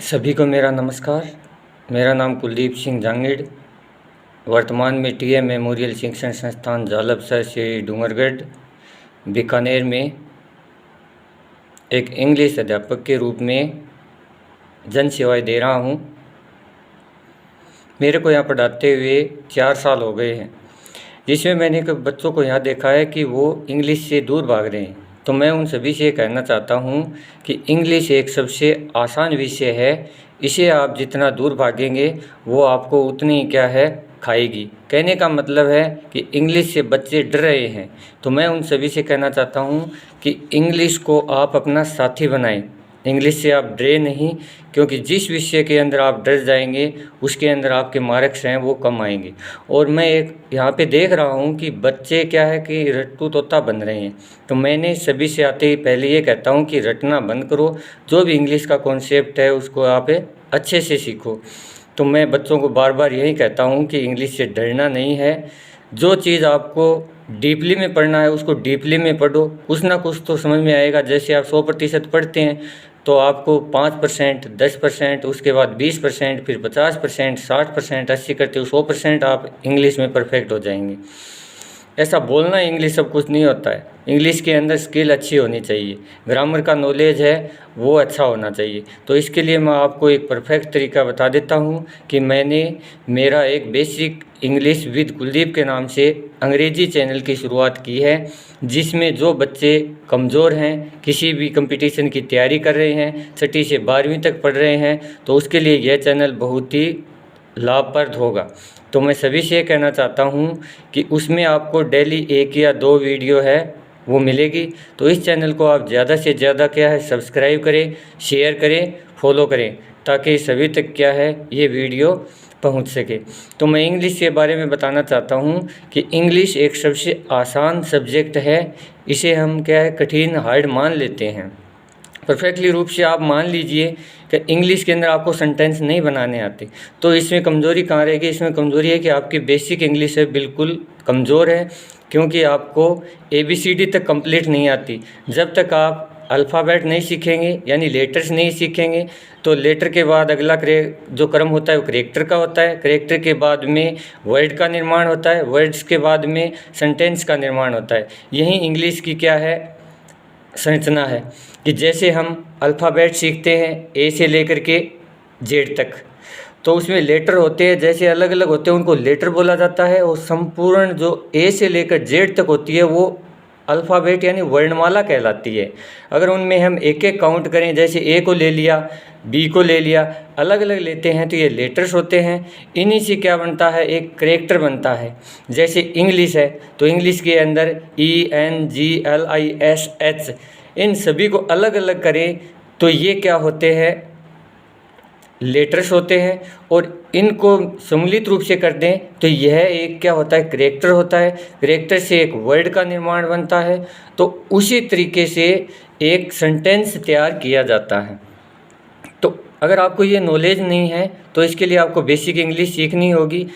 सभी को मेरा नमस्कार। मेरा नाम कुलदीप सिंह जांगीड़, वर्तमान में टीएम मेमोरियल शिक्षण संस्थान जालबसर श्री डूंगरगढ़ बीकानेर में एक इंग्लिश अध्यापक के रूप में जन सेवाएं दे रहा हूं। मेरे को यहाँ पढ़ाते हुए 4 साल हो गए हैं, जिसमें मैंने कुछ बच्चों को यहाँ देखा है कि वो इंग्लिश से दूर भाग रहे हैं। तो मैं उन सभी से कहना चाहता हूँ कि इंग्लिश एक सबसे आसान विषय है। इसे आप जितना दूर भागेंगे वो आपको उतनी क्या है खाएगी। कहने का मतलब है कि इंग्लिश से बच्चे डर रहे हैं, तो मैं उन सभी से कहना चाहता हूँ कि इंग्लिश को आप अपना साथी बनाएं। इंग्लिश से आप डरे नहीं, क्योंकि जिस विषय के अंदर आप डर जाएंगे उसके अंदर आपके मार्क्स हैं वो कम आएंगे। और मैं एक यहाँ पे देख रहा हूँ कि बच्चे क्या है कि रट्टू तोता बन रहे हैं। तो मैंने सभी से आते ही पहले ये कहता हूँ कि रटना बंद करो, जो भी इंग्लिश का कॉन्सेप्ट है उसको आप अच्छे से सीखो। तो मैं बच्चों को बार बार यही कहता हूँ कि इंग्लिश से डरना नहीं है। जो चीज़ आपको डीपली में पढ़ना है उसको डीपली में पढ़ो, कुछ ना कुछ तो समझ में आएगा। जैसे आप 100% पढ़ते हैं तो आपको 5%, 10%, उसके बाद 20%, फिर 50%, 60%, 80 करते हुए 100% आप इंग्लिश में परफेक्ट हो जाएंगे। ऐसा बोलना इंग्लिश सब कुछ नहीं होता है। इंग्लिश के अंदर स्किल अच्छी होनी चाहिए, ग्रामर का नॉलेज है वो अच्छा होना चाहिए। तो इसके लिए मैं आपको एक परफेक्ट तरीका बता देता हूँ कि मैंने मेरा एक बेसिक इंग्लिश विद कुलदीप के नाम से अंग्रेजी चैनल की शुरुआत की है, जिसमें जो बच्चे कमज़ोर हैं, किसी भी कंपटीशन की तैयारी कर रहे हैं, 6ठी से 12वीं तक पढ़ रहे हैं, तो उसके लिए यह चैनल बहुत ही लाभप्रद होगा। तो मैं सभी से कहना चाहता हूँ कि उसमें आपको डेली 1 या 2 वीडियो है वो मिलेगी। तो इस चैनल को आप ज़्यादा से ज़्यादा क्या है सब्सक्राइब करें, शेयर करें, फॉलो करें, ताकि सभी तक क्या है ये वीडियो पहुंच सके। तो मैं इंग्लिश के बारे में बताना चाहता हूं कि इंग्लिश एक सबसे आसान सब्जेक्ट है। इसे हम क्या है कठिन हार्ड मान लेते हैं। परफेक्टली रूप से आप मान लीजिए कि इंग्लिश के अंदर आपको सेंटेंस नहीं बनाने आते, तो इसमें कमज़ोरी कहाँ रहेगी? इसमें कमज़ोरी है कि आपकी बेसिक इंग्लिश है बिल्कुल कमज़ोर है, क्योंकि आपको ABCD तक कंप्लीट नहीं आती। जब तक आप अल्फ़ाबेट नहीं सीखेंगे यानी लेटर्स नहीं सीखेंगे, तो लेटर के बाद अगला जो क्रम होता है वो करेक्टर का होता है। करेक्टर के बाद में वर्ड का निर्माण होता है, वर्ड्स के बाद में सेंटेंस का निर्माण होता है। यही इंग्लिश की क्या है संरचना है कि जैसे हम अल्फ़ाबेट सीखते हैं A से लेकर के Z तक, तो उसमें लेटर होते हैं, जैसे अलग अलग होते हैं उनको लेटर बोला जाता है। और संपूर्ण जो A से लेकर Z तक होती है वो अल्फ़ाबेट यानी वर्णमाला कहलाती है। अगर उनमें हम एक एक काउंट करें, जैसे A को ले लिया, B को ले लिया, अलग अलग लेते हैं, तो ये लेटर्स होते हैं। इन्हीं से क्या बनता है एक करेक्टर बनता है। जैसे इंग्लिश है तो इंग्लिश के अंदर ENGLISH, इन सभी को अलग अलग करें तो ये क्या होते हैं लेटर्स होते हैं। और इनको सम्मिलित रूप से कर दें तो यह एक क्या होता है करेक्टर होता है। करेक्टर से एक वर्ड का निर्माण बनता है। तो उसी तरीके से एक सेंटेंस तैयार किया जाता है। तो अगर आपको ये नॉलेज नहीं है तो इसके लिए आपको बेसिक इंग्लिश सीखनी होगी।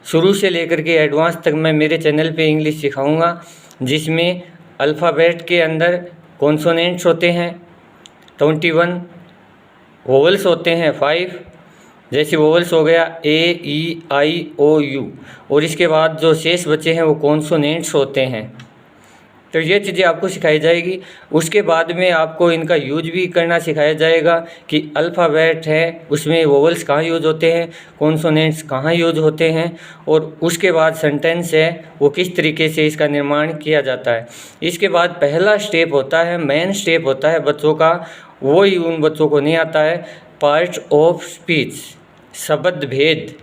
शुरू से लेकर के एडवांस तक मैं मेरे चैनल पे इंग्लिश सिखाऊंगा, जिसमें अल्फ़ाबेट के अंदर कॉन्सोनेंट्स होते हैं 21, वोवल्स होते हैं 5। जैसे वोवल्स हो गया AEIOU, और इसके बाद जो शेष बचे हैं वो कॉन्सोनेंट्स होते हैं। तो ये चीज़ें आपको सिखाई जाएगी। उसके बाद में आपको इनका यूज भी करना सिखाया जाएगा कि अल्फ़ाबेट है उसमें वोवल्स कहाँ यूज होते हैं, कॉन्सोनेंट्स कहाँ यूज होते हैं, और उसके बाद सेंटेंस है वो किस तरीके से इसका निर्माण किया जाता है। इसके बाद पहला स्टेप होता है, मेन स्टेप होता है बच्चों का, वो ही उन बच्चों को नहीं आता है, पार्ट ऑफ स्पीच, शब्द भेद,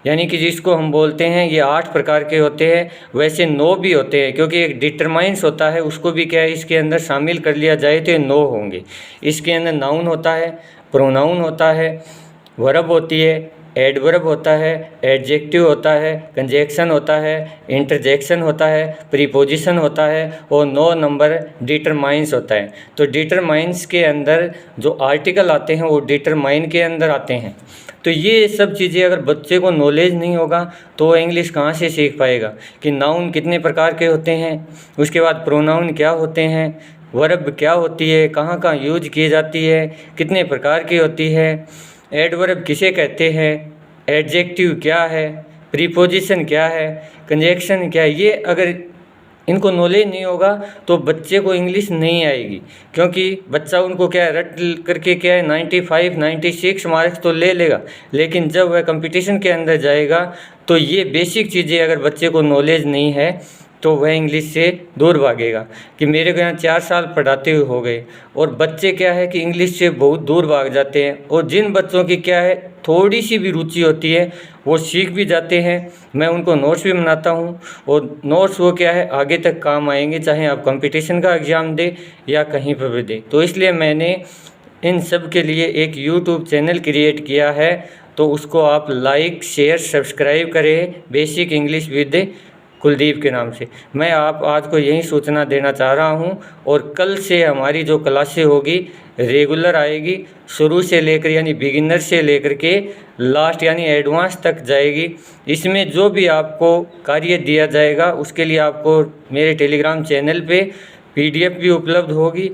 यानी कि जिसको हम बोलते हैं ये 8 प्रकार के होते हैं। वैसे 9 भी होते हैं, क्योंकि एक डिटरमाइंस होता है उसको भी क्या है इसके अंदर शामिल कर लिया जाए तो ये 9 होंगे। इसके अंदर नाउन होता है, प्रोनाउन होता है, वर्ब होती है, एडवर्ब होता है, एडजेक्टिव होता है, कंजक्शन होता है, इंटरजेक्शन होता है, प्रीपोजिशन होता है, और 9 नंबर डिटरमाइंस होता है। तो डिटरमाइंस के अंदर जो आर्टिकल आते हैं वो डिटरमाइन के अंदर आते हैं। तो ये सब चीज़ें अगर बच्चे को नॉलेज नहीं होगा तो वो इंग्लिश कहाँ से सीख पाएगा कि नाउन कितने प्रकार के होते हैं, उसके बाद प्रोनाउन क्या होते हैं, वर्ब क्या होती है, कहाँ कहाँ यूज की जाती है, कितने प्रकार की होती है, एडवर्ब किसे कहते हैं, एडजेक्टिव क्या है, प्रीपोजिशन क्या है, कंजक्शन क्या है, ये अगर इनको नॉलेज नहीं होगा तो बच्चे को इंग्लिश नहीं आएगी। क्योंकि बच्चा उनको क्या है, रट करके क्या है 95 96 मार्क्स तो ले लेगा, लेकिन जब वह कंपटीशन के अंदर जाएगा तो ये बेसिक चीज़ें अगर बच्चे को नॉलेज नहीं है तो वह इंग्लिश से दूर भागेगा। कि मेरे को यहाँ 4 साल पढ़ाते हुए हो गए और बच्चे क्या है कि इंग्लिश से बहुत दूर भाग जाते हैं, और जिन बच्चों की क्या है थोड़ी सी भी रुचि होती है वो सीख भी जाते हैं। मैं उनको नोट्स भी बनाता हूँ और नोट्स वो क्या है आगे तक काम आएंगे, चाहे आप कंपटीशन का एग्ज़ाम दें या कहीं पर भी दें। तो इसलिए मैंने इन सब के लिए एक यूट्यूब चैनल क्रिएट किया है, तो उसको आप लाइक शेयर सब्सक्राइब करें, बेसिक इंग्लिश विद कुलदीप के नाम से। मैं आप आज को यही सूचना देना चाह रहा हूं, और कल से हमारी जो क्लासें होगी रेगुलर आएगी, शुरू से लेकर यानी बिगिनर से लेकर के लास्ट यानी एडवांस तक जाएगी। इसमें जो भी आपको कार्य दिया जाएगा उसके लिए आपको मेरे टेलीग्राम चैनल पे PDF भी उपलब्ध होगी।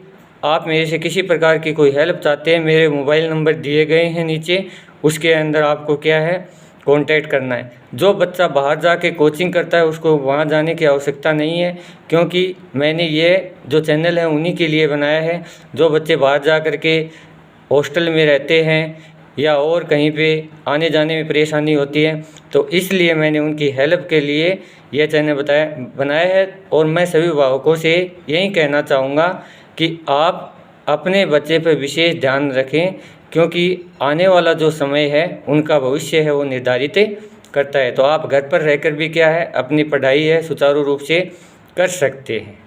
आप मेरे से किसी प्रकार की कोई हेल्प चाहते हैं, मेरे मोबाइल नंबर दिए गए हैं नीचे, उसके अंदर आपको क्या है कांटेक्ट करना है। जो बच्चा बाहर जाके कोचिंग करता है उसको वहाँ जाने की आवश्यकता नहीं है, क्योंकि मैंने ये जो चैनल है उन्हीं के लिए बनाया है। जो बच्चे बाहर जा कर के हॉस्टल में रहते हैं या और कहीं पे आने जाने में परेशानी होती है, तो इसलिए मैंने उनकी हेल्प के लिए यह चैनल बनाया है। और मैं सभी अभिभावकों से यही कहना चाहूँगा कि आप अपने बच्चे पर विशेष ध्यान रखें, क्योंकि आने वाला जो समय है उनका भविष्य है वो निर्धारित करता है। तो आप घर पर रहकर भी क्या है अपनी पढ़ाई है सुचारू रूप से कर सकते हैं।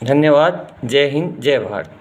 धन्यवाद। जय हिंद, जय भारत।